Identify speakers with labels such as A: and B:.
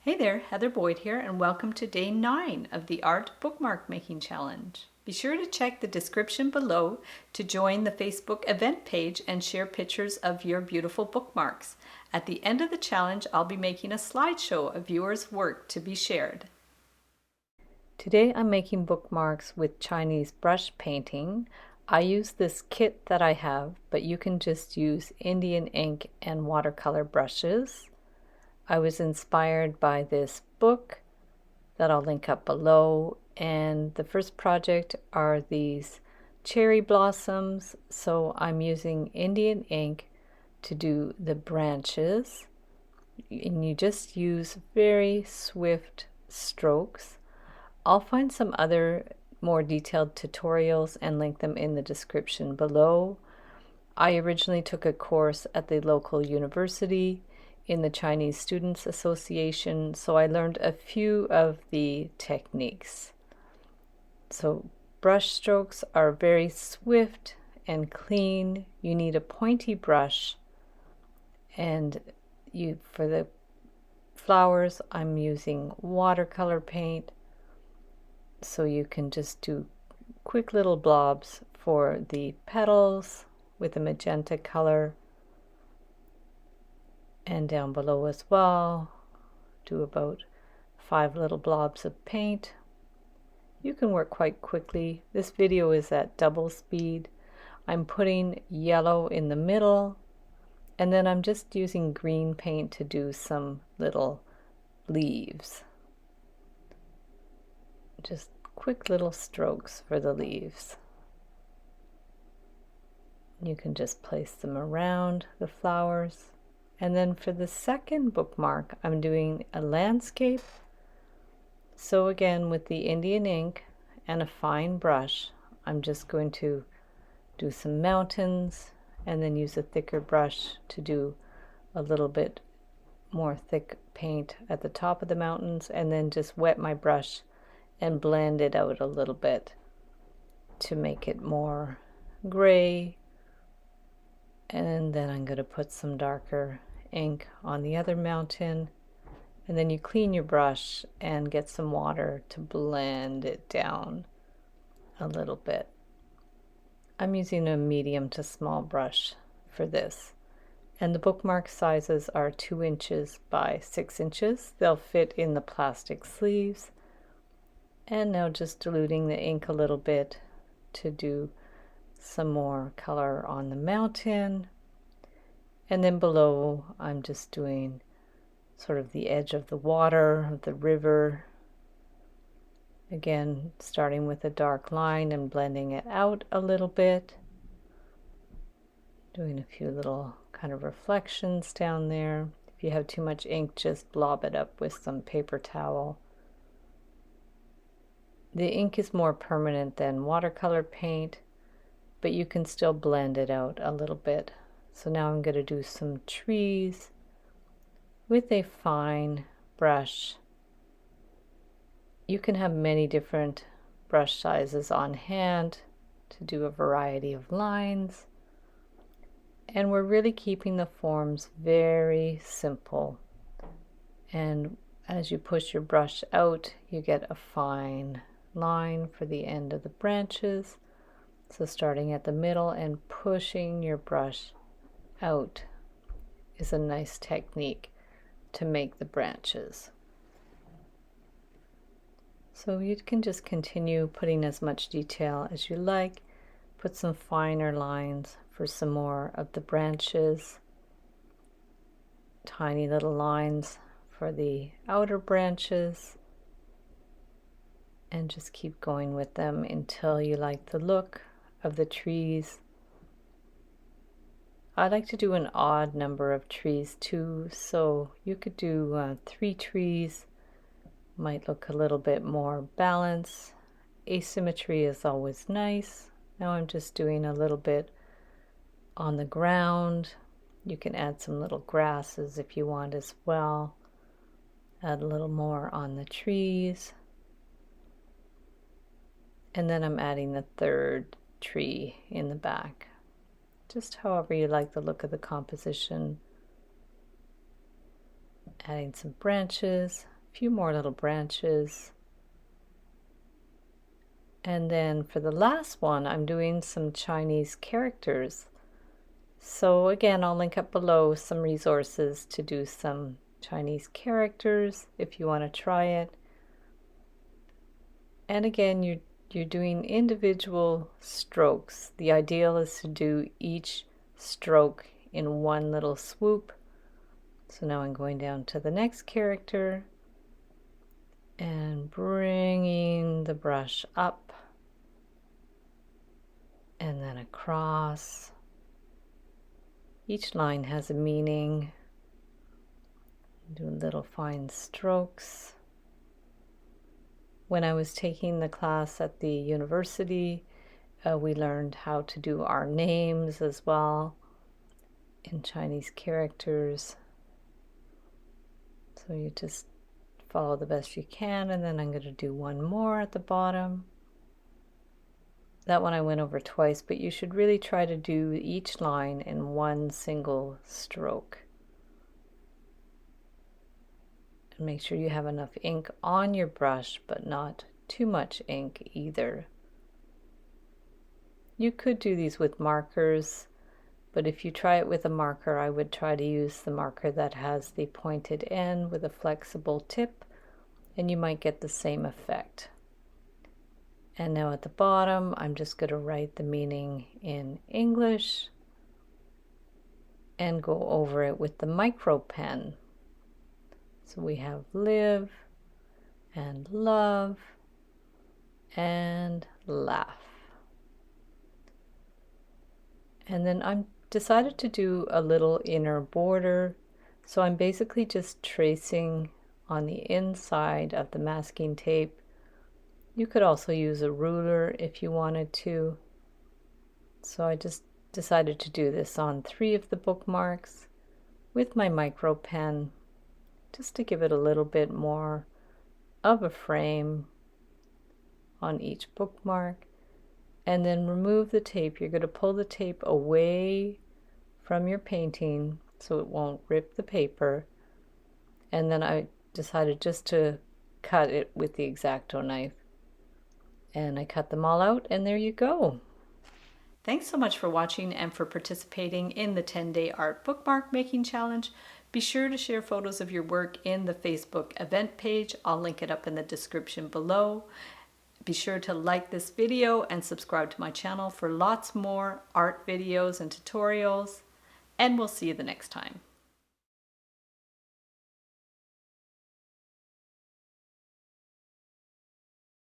A: Hey there, Heather Boyd here, and welcome to day 9 of the Art Bookmark Making Challenge. Be sure to check the description below to join the Facebook event page and share pictures of your beautiful bookmarks. At the end of the challenge, I'll be making a slideshow of viewers' work to be shared. Today I'm making bookmarks with Chinese brush painting. I use this kit that I have, but you can just use Indian ink and watercolor brushes. I was inspired by this book that I'll link up below, and the first project are these cherry blossoms, so I'm using Indian ink to do the branches, and you just use very swift strokes. I'll find some other more detailed tutorials and link them in the description below. I originally took a course at the local university in the Chinese Students Association, so I learned a few of the techniques. So brush strokes are very swift and clean. You need a pointy brush, and for the flowers I'm using watercolor paint, so you can just do quick little blobs for the petals with a magenta color. And down below as well, do about 5 little blobs of paint. You can work quite quickly. This video is at double speed. I'm putting yellow in the middle, and then I'm just using green paint to do some little leaves. Just quick little strokes for the leaves. You can just place them around the flowers. And then for the second bookmark, I'm doing a landscape. So again, with the Indian ink and a fine brush, I'm just going to do some mountains and then use a thicker brush to do a little bit more thick paint at the top of the mountains, and then just wet my brush and blend it out a little bit to make it more gray. And then I'm going to put some darker ink on the other mountain, and then you clean your brush and get some water to blend it down a little bit. I'm using a medium to small brush for this, and the bookmark sizes are 2 inches by 6 inches. They'll fit in the plastic sleeves. And now just diluting the ink a little bit to do some more color on the mountain. And then below, I'm just doing sort of the edge of the water, of the river. Again, starting with a dark line and blending it out a little bit. Doing a few little kind of reflections down there. If you have too much ink, just blob it up with some paper towel. The ink is more permanent than watercolor paint, but you can still blend it out a little bit. So now I'm going to do some trees with a fine brush. You can have many different brush sizes on hand to do a variety of lines. And we're really keeping the forms very simple. And as you push your brush out, you get a fine line for the end of the branches. So starting at the middle and pushing your brush out is a nice technique to make the branches. So you can just continue putting as much detail as you like. Put some finer lines for some more of the branches. Tiny little lines for the outer branches. And just keep going with them until you like the look of the trees. I like to do an odd number of trees too, so you could do 3 trees. Might look a little bit more balanced. Asymmetry is always nice. Now I'm just doing a little bit on the ground. You can add some little grasses if you want as well. Add a little more on the trees. And then I'm adding the third tree in the back. Just however you like the look of the composition. Adding some branches few more little branches. And then for the last one, I'm doing some Chinese characters. So again, I'll link up below some resources to do some Chinese characters if you want to try it. And again, you're doing individual strokes. The ideal is to do each stroke in one little swoop. So now I'm going down to the next character and bringing the brush up and then across. Each line has a meaning. Do little fine strokes. When I was taking the class at the university, we learned how to do our names as well in Chinese characters. So you just follow the best you can, and then I'm going to do one more at the bottom. That one I went over twice, but you should really try to do each line in one single stroke. And make sure you have enough ink on your brush, but not too much ink either. You could do these with markers, but if you try it with a marker, I would try to use the marker that has the pointed end with a flexible tip, and you might get the same effect. And now at the bottom, I'm just going to write the meaning in English and go over it with the micro pen. So we have live and love and laugh. And then I'm decided to do a little inner border. So I'm basically just tracing on the inside of the masking tape. You could also use a ruler if you wanted to. So I just decided to do this on 3 of the bookmarks with my micro pen, just to give it a little bit more of a frame on each bookmark. And then remove the tape. You're going to pull the tape away from your painting so it won't rip the paper. And then I decided just to cut it with the X-Acto knife. And I cut them all out, and there you go. Thanks so much for watching and for participating in the 10-day art bookmark making challenge. Be sure to share photos of your work in the Facebook event page. I'll link it up in the description below. Be sure to like this video and subscribe to my channel for lots more art videos and tutorials. And we'll see you the next time.